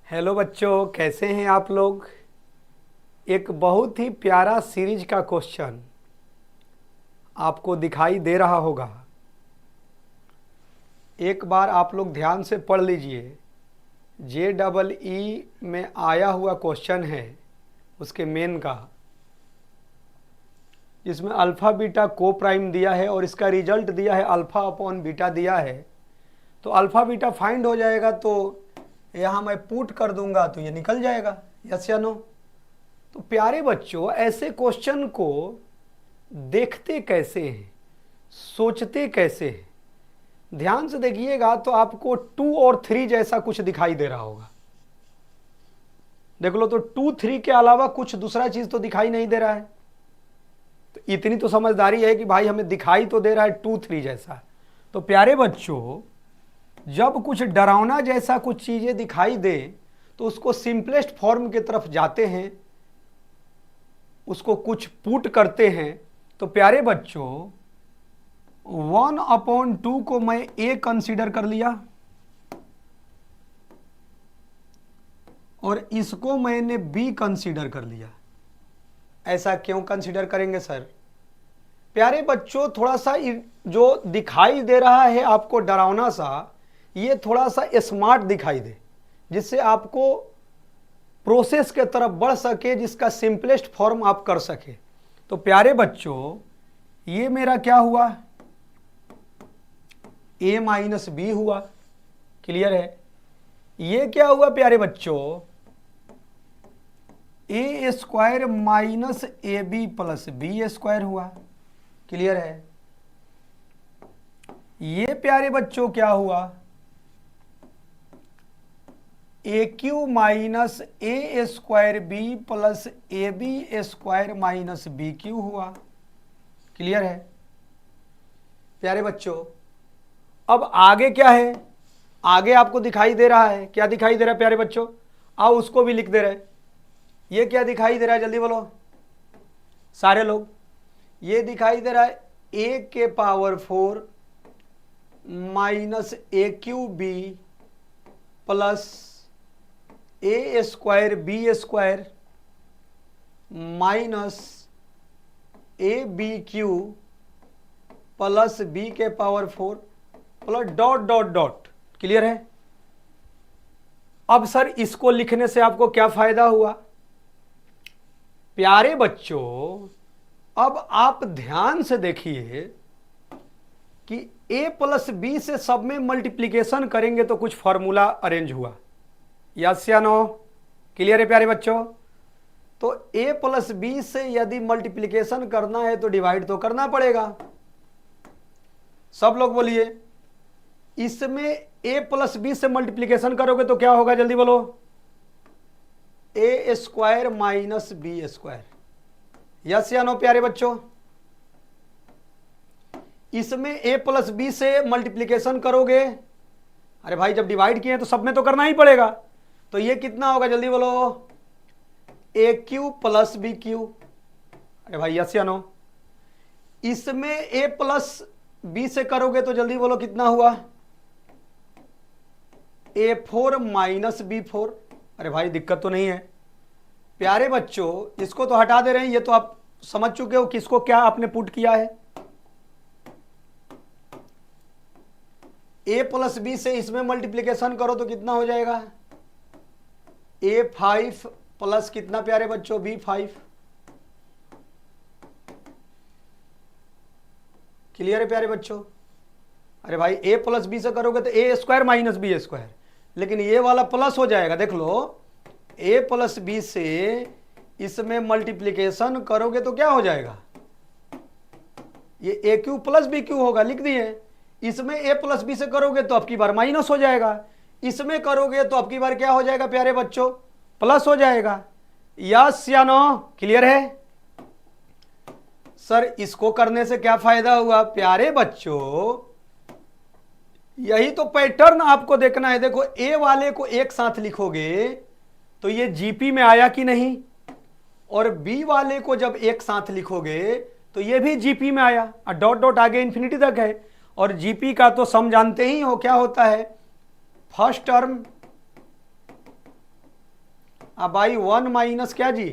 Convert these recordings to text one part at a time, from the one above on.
Hello बच्चों, कैसे हैं आप लोग। एक बहुत ही प्यारा सीरीज का क्वेश्चन आपको दिखाई दे रहा होगा। एक बार आप लोग ध्यान से पढ़ लीजिए। JEE में आया हुआ क्वेश्चन है उसके मेन का, जिसमें अल्फ़ा बीटा को प्राइम दिया है और इसका रिजल्ट दिया है अल्फ़ा अपॉन बीटा दिया है। तो अल्फ़ा बीटा फाइंड हो जाएगा, तो यहाँ मैं पुट कर दूंगा तो ये निकल जाएगा। यस या नो। तो प्यारे बच्चों, ऐसे क्वेश्चन को देखते कैसे हैं, सोचते कैसे हैं, ध्यान से देखिएगा तो आपको 2 और 3 जैसा कुछ दिखाई दे रहा होगा। देख लो तो 2, 3 के अलावा कुछ दूसरा चीज तो दिखाई नहीं दे रहा है। तो इतनी तो समझदारी है कि भाई हमें दिखाई तो दे रहा है 2, 3 जैसा। तो प्यारे बच्चों, जब कुछ डरावना जैसा कुछ चीजें दिखाई दे तो उसको सिंपलेस्ट फॉर्म की तरफ जाते हैं, उसको कुछ पुट करते हैं। तो प्यारे बच्चों, 1/2 को मैं ए कंसीडर कर लिया और इसको मैंने बी कंसीडर कर लिया। ऐसा क्यों कंसीडर करेंगे सर? प्यारे बच्चों, थोड़ा सा जो दिखाई दे रहा है आपको डरावना सा, ये थोड़ा सा स्मार्ट दिखाई दे, जिससे आपको प्रोसेस के तरफ बढ़ सके, जिसका सिंपलेस्ट फॉर्म आप कर सके। तो प्यारे बच्चों, ये मेरा क्या हुआ? a माइनस बी हुआ। क्लियर है? ये क्या हुआ प्यारे बच्चों? a square minus A B plus B square हुआ। क्लियर है? ये प्यारे बच्चों क्या हुआ? A Q minus A square B plus A B square minus B Q हुआ। क्लियर है प्यारे बच्चों? अब आगे क्या है? आगे आपको दिखाई दे रहा है, क्या दिखाई दे रहा है प्यारे बच्चों? आओ उसको भी लिख दे रहे। ये क्या दिखाई दे रहा है, जल्दी बोलो सारे लोग। ये दिखाई दे रहा है a के power 4 minus A Q B plus A square B square minus A B Q plus B के power 4 plus dot dot dot. Clear है? अब सर इसको लिखने से आपको क्या फायदा हुआ? प्यारे बच्चों, अब आप ध्यान से देखिए कि a प्लस बी से सब में मल्टीप्लीकेशन करेंगे तो कुछ फॉर्मूला अरेंज हुआ। यस या नो? क्लियर है प्यारे बच्चों? तो a प्लस बी से यदि मल्टीप्लीकेशन करना है तो डिवाइड तो करना पड़ेगा। सब लोग बोलिए, इसमें a प्लस बी से मल्टीप्लीकेशन करोगे तो क्या होगा, जल्दी बोलो? A square minus B square. Yes या नो प्यारे बच्चों? इसमें a प्लस बी से मल्टीप्लीकेशन करोगे, अरे भाई जब डिवाइड किए तो सब में तो करना ही पड़ेगा। तो ये कितना होगा, जल्दी बोलो? ए क्यू प्लस बी क्यू। अरे भाई यस या नो? इसमें a प्लस बी से करोगे तो जल्दी बोलो कितना हुआ? A4 minus B4। अरे भाई दिक्कत तो नहीं है प्यारे बच्चों? इसको तो हटा दे रहे हैं, ये तो आप समझ चुके हो किसको क्या आपने पुट किया है। a प्लस बी से इसमें मल्टीप्लीकेशन करो तो कितना हो जाएगा? A5 प्लस कितना प्यारे बच्चों? B5। क्लियर है प्यारे बच्चों? अरे भाई a प्लस बी से करोगे तो a square minus B square, लेकिन ये वाला प्लस हो जाएगा। देख लो, a प्लस बी से इसमें मल्टीप्लीकेशन करोगे तो क्या हो जाएगा? ये a Q plus B Q होगा, लिख दिए। इसमें a प्लस बी से करोगे तो आपकी बार माइनस हो जाएगा, इसमें करोगे तो आपकी बार क्या हो जाएगा प्यारे बच्चों? प्लस हो जाएगा। यस या नो? क्लियर है? सर इसको करने से क्या फायदा हुआ प्यारे बच्चों? यही तो पैटर्न आपको देखना है। देखो, ए वाले को एक साथ लिखोगे तो ये जीपी में आया कि नहीं, और बी वाले को जब एक साथ लिखोगे तो ये भी जीपी में आया, और डॉट डॉट आगे इंफिनिटी तक है। और जीपी का तो सम जानते ही हो क्या होता है? फर्स्ट टर्म अब भाई 1 माइनस क्या जी,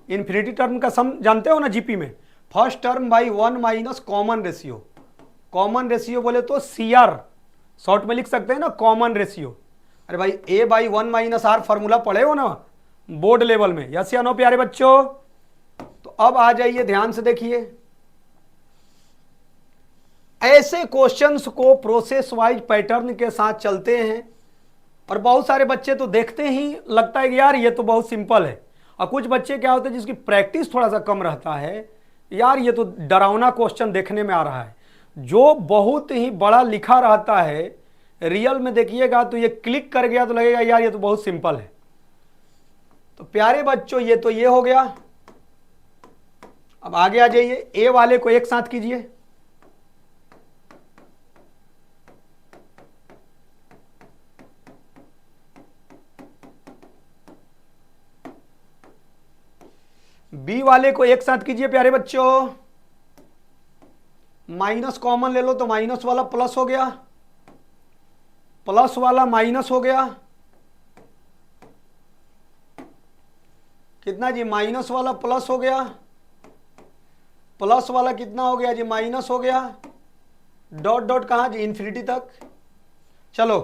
इन्फिनिटी टर्म का सम जानते हो ना जीपी में, first term by 1 minus common ratio. Common ratio बोले तो CR, शॉर्ट में लिख सकते हैं ना कॉमन रेशियो। अरे भाई A by 1 minus R formula पढ़े हो ना बोर्ड लेवल में, यस या नो प्यारे बच्चों। तो अब आ जाइए ध्यान से देखिए, ऐसे क्वेश्चंस को प्रोसेस वाइज पैटर्न के साथ चलते हैं और बहुत सारे बच्चे तो देखते ही लगता है कि यार ये तो बहुत सिंपल है, और कुछ बच्चे क्या होते हैं जिसकी प्रैक्टिस थोड़ा सा कम रहता है, यार ये तो डरावना क्वेश्चन देखने में आ रहा है। जो बहुत ही बड़ा लिखा रहता है रियल में देखिएगा तो ये क्लिक कर गया तो लगेगा यार ये तो बहुत सिंपल है। तो प्यारे बच्चों ये तो ये हो गया। अब आगे आ जाइए, ए वाले को एक साथ कीजिए। बी वाले को एक साथ कीजिए प्यारे बच्चों। माइनस कॉमन ले लो तो माइनस वाला प्लस हो गया, प्लस वाला माइनस हो गया, कितना जी, माइनस वाला प्लस हो गया, प्लस वाला कितना हो गया जी, माइनस हो गया, डॉट डॉट कहां जी, इन्फिनिटी तक। चलो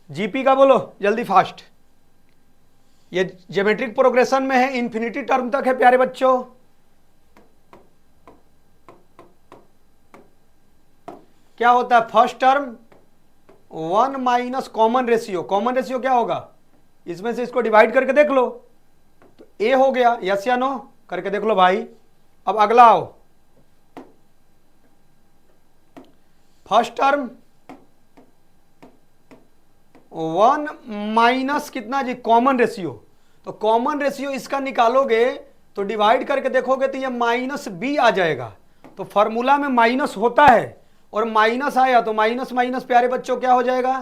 जीपी का बोलो जल्दी फास्ट, ये ज्योमेट्रिक प्रोग्रेशन में है, इन्फिनिटी टर्म तक है प्यारे बच्चों। क्या होता है first term 1 minus common ratio, common ratio क्या होगा, इसमें से इसको डिवाइड करके देख लो तो ए हो गया, यस या नो करके देख लो भाई। अब अगला आओ, फर्स्ट टर्म 1 माइनस कितना जी, कॉमन रेशियो, तो कॉमन रेशियो इसका निकालोगे तो डिवाइड करके देखोगे तो ये माइनस बी आ जाएगा। तो फॉर्मूला में माइनस होता है और माइनस आया तो माइनस माइनस प्यारे बच्चों क्या हो जाएगा,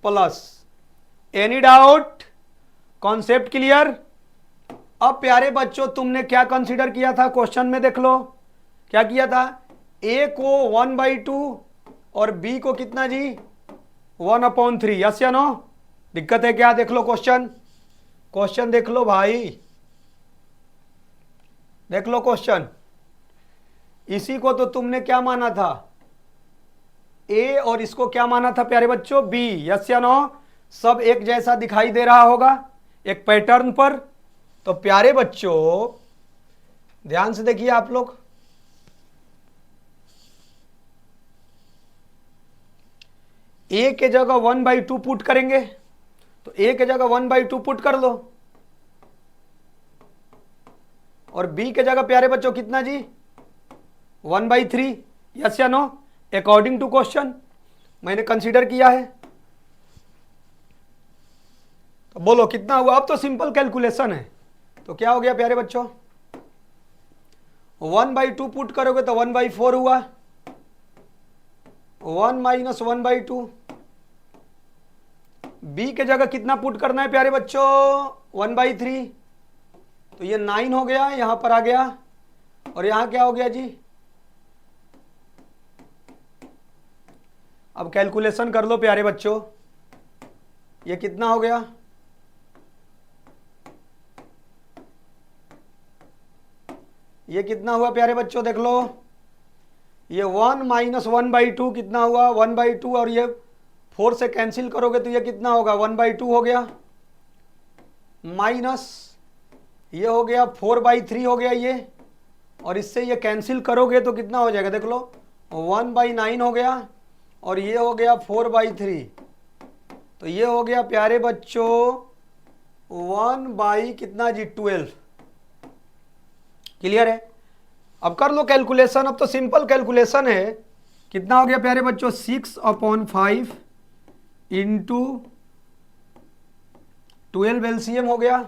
plus. Any doubt, concept clear. अब प्यारे बच्चों तुमने क्या कंसीडर किया था क्वेश्चन में, देख लो क्या किया था, ए को 1/2 और बी को कितना जी 1/3, यस या नो। दिक्कत है क्या, देख लो क्वेश्चन, क्वेश्चन देख लो भाई, देख लो क्वेश्चन। इसी को तो तुमने क्या माना था, ए, और इसको क्या माना था प्यारे बच्चों, बी, यस या नो। सब एक जैसा दिखाई दे रहा होगा एक पैटर्न पर। तो प्यारे बच्चों ध्यान से देखिए आप लोग, ए के जगह 1/2 पुट करेंगे तो ए के जगह 1/2 पुट कर लो, और बी के जगह प्यारे बच्चों कितना जी 1/3, यस या नो, अकॉर्डिंग टू क्वेश्चन मैंने कंसीडर किया है। तो बोलो कितना हुआ, अब तो सिंपल कैलकुलेशन है। तो क्या हो गया प्यारे बच्चों, 1/2 पुट करोगे तो 1/4 हुआ, 1 माइनस 1/2। बी के जगह कितना पुट करना है प्यारे बच्चों, 1/3, तो ये 9 हो गया, यहां पर आ गया, और यहां क्या हो गया जी, अब कैलकुलेशन कर लो प्यारे बच्चों, ये कितना हो गया, ये कितना हुआ प्यारे बच्चों, देख लो, ये 1 माइनस 1/2 कितना हुआ 1/2, और ये 4 से कैंसिल करोगे तो ये कितना होगा 1/2 हो गया, माइनस ये हो गया 4/3 हो गया ये, और इससे ये कैंसिल करोगे तो कितना हो जाएगा, देख लो 1/9 हो गया, और ये हो गया 4/3, तो ये हो गया प्यारे बच्चों 1 कितना जी 12। क्लियर है। अब कर लो कैलकुलेशन, अब तो सिंपल कैलकुलेशन है। कितना हो गया प्यारे बच्चों 6/5 इंटू 12 एलसीएम हो गया,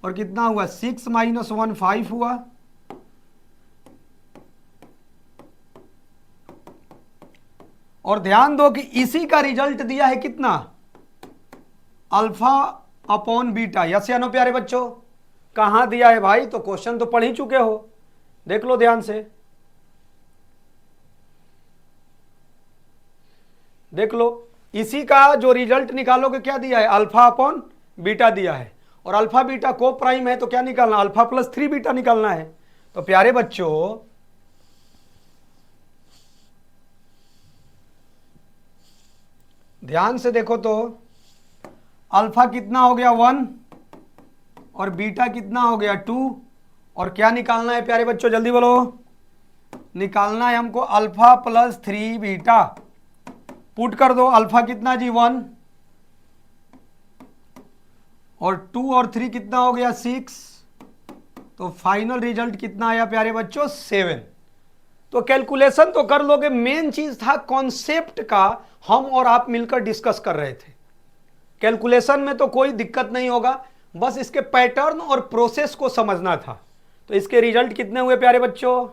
और कितना हुआ 6 माइनस 1 5 हुआ, और ध्यान दो कि इसी का रिजल्ट दिया है कितना, अल्फा/बीटा, यस या नो प्यारे बच्चों। कहां दिया है भाई, तो क्वेश्चन तो पढ़ ही चुके हो, देख लो ध्यान से, देख लो इसी का जो रिजल्ट निकालोगे क्या दिया है, अल्फा/बीटा दिया है, और अल्फा बीटा को प्राइम है तो क्या निकालना, अल्फा प्लस 3 बीटा निकालना है। तो प्यारे बच्चों ध्यान से देखो तो अल्फा कितना हो गया 1 और बीटा कितना हो गया 2, और क्या निकालना है प्यारे बच्चों जल्दी बोलो, निकालना है हमको अल्फा प्लस 3 बीटा। पुट कर दो, अल्फा कितना जी 1 और 2 और 3 कितना हो गया 6, तो फाइनल रिजल्ट कितना आया प्यारे बच्चों 7। तो कैलकुलेशन तो कर लोगे, मेन चीज था कॉन्सेप्ट का हम और आप मिलकर डिस्कस कर रहे थे। कैलकुलेशन में तो कोई दिक्कत नहीं होगा, बस इसके पैटर्न और प्रोसेस को समझना था। तो इसके रिजल्ट कितने हुए प्यारे बच्चों,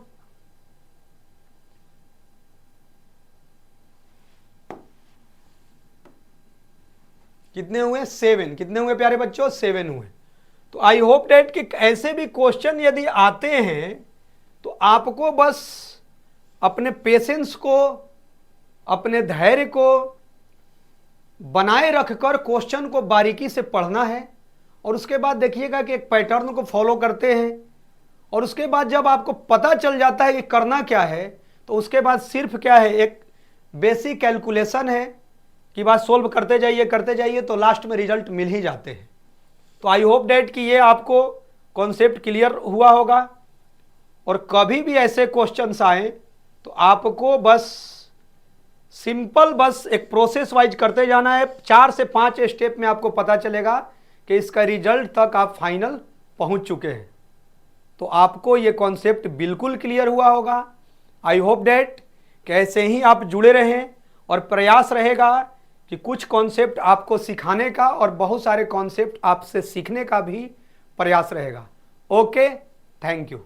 कितने हुए 7, कितने हुए प्यारे बच्चों 7 हुए। तो आई होप डेट कि ऐसे भी क्वेश्चन यदि आते हैं तो आपको बस अपने पेशेंस को, अपने धैर्य को बनाए रखकर क्वेश्चन को बारीकी से पढ़ना है, और उसके बाद देखिएगा कि एक पैटर्न को फॉलो करते हैं, और उसके बाद जब आपको पता चल जाता है कि करना क्या है, तो उसके बाद सिर्फ क्या है, एक बेसिक कैलकुलेशन है कि बात सोल्व करते जाइए तो लास्ट में रिजल्ट मिल ही जाते हैं। तो आई होप डेट कि ये आपको कॉन्सेप्ट क्लियर हुआ होगा, और कभी भी ऐसे क्वेश्चंस आए तो आपको बस सिंपल बस एक प्रोसेस वाइज करते जाना है। 4 से 5 स्टेप में आपको पता चलेगा कि इसका रिजल्ट तक आप फाइनल पहुंच चुके हैं। तो आपको ये कॉन्सेप्ट बिल्कुल क्लियर हुआ होगा। आई होप डेट कि ऐसे ही आप जुड़े रहें, और प्रयास रहेगा कि कुछ कॉन्सेप्ट आपको सिखाने का और बहुत सारे कॉन्सेप्ट आपसे सीखने का भी प्रयास रहेगा। Okay, thank you.